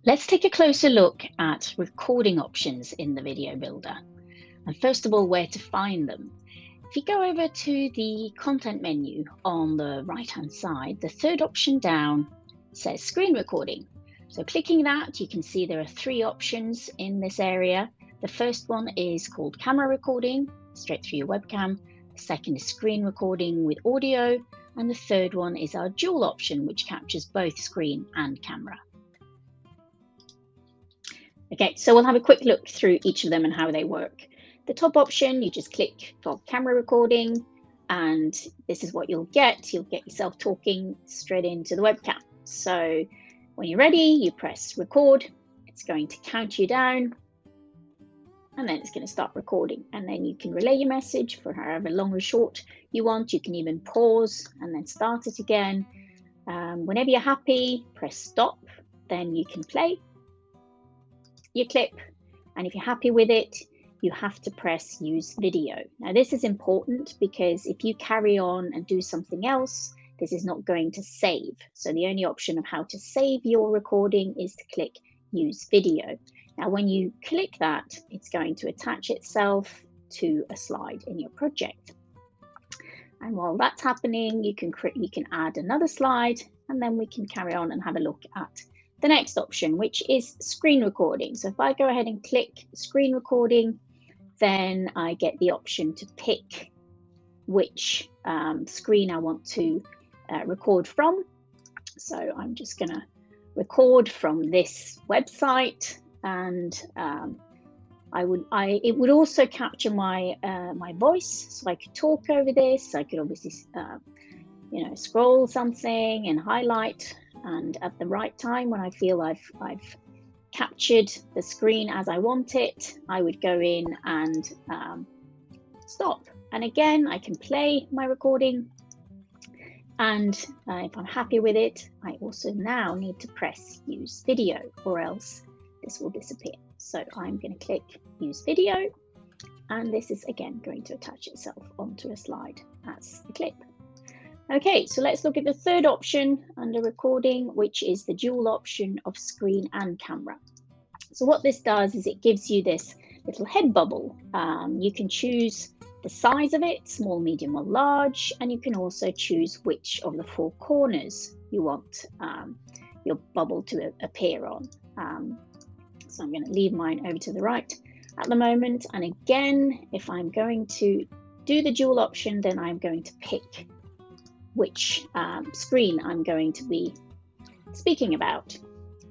Let's take a closer look at recording options in the Video Builder. And first of all, where to find them. If you go over to the content menu on the right-hand side, the third option down says screen recording. So clicking that, you can see there are three options in this area. The first one is called camera recording, straight through your webcam. The second is screen recording with audio. And the third one is our dual option, which captures both screen and camera. Okay, so we'll have a quick look through each of them and how they work. The top option, you just click for camera recording, and this is what you'll get. You'll get yourself talking straight into the webcam. So when you're ready, you press record. It's going to count you down, and then it's going to start recording. And then you can relay your message for however long or short you want. You can even pause and then start it again. Whenever you're happy, press stop. Then you can play your clip, and if you're happy with it, you have to press use video. Now this is important because if you carry on and do something else, this is not going to save. So the only option of how to save your recording is to click use video. Now when you click that, it's going to attach itself to a slide in your project. And while that's happening, you can add another slide, and then we can carry on and have a look at the next option, which is screen recording. So if I go ahead and click screen recording, then I get the option to pick which screen I want to record from. So I'm just going to record from this website, and it would also capture my my voice, so I could talk over this. I could obviously scroll something and highlight, and at the right time when I feel I've captured the screen as I want it, I would go in and stop. And again, I can play my recording, and if I'm happy with it, I also now need to press use video, or else this will disappear. So I'm going to click use video, and this is again going to attach itself onto a slide as a clip. Okay, so let's look at the third option under recording, which is the dual option of screen and camera. So what this does is it gives you this little head bubble. You can choose the size of it, small, medium, or large, and you can also choose which of the four corners you want your bubble to appear on. So I'm going to leave mine over to the right at the moment. And again, if I'm going to do the dual option, then I'm going to pick which screen I'm going to be speaking about,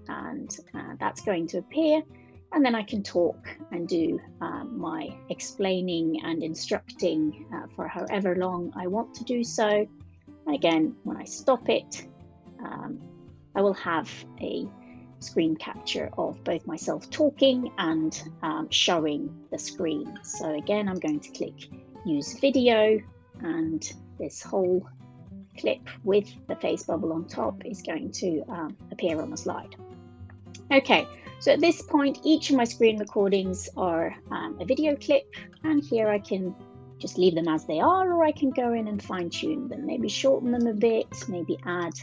and that's going to appear, and then I can talk and do my explaining and instructing for however long I want to do so. And again, when I stop it, I will have a screen capture of both myself talking and showing the screen. So again, I'm going to click use video, and this whole clip with the face bubble on top is going to appear on the slide. Okay, so at this point, each of my screen recordings are a video clip, and here I can just leave them as they are, or I can go in and fine tune them, maybe shorten them a bit, maybe add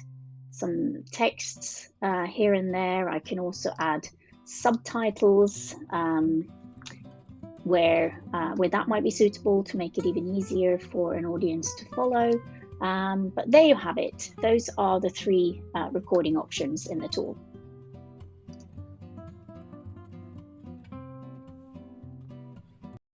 some texts here and there. I can also add subtitles where that might be suitable to make it even easier for an audience to follow. But there you have it. Those are the three recording options in the tool.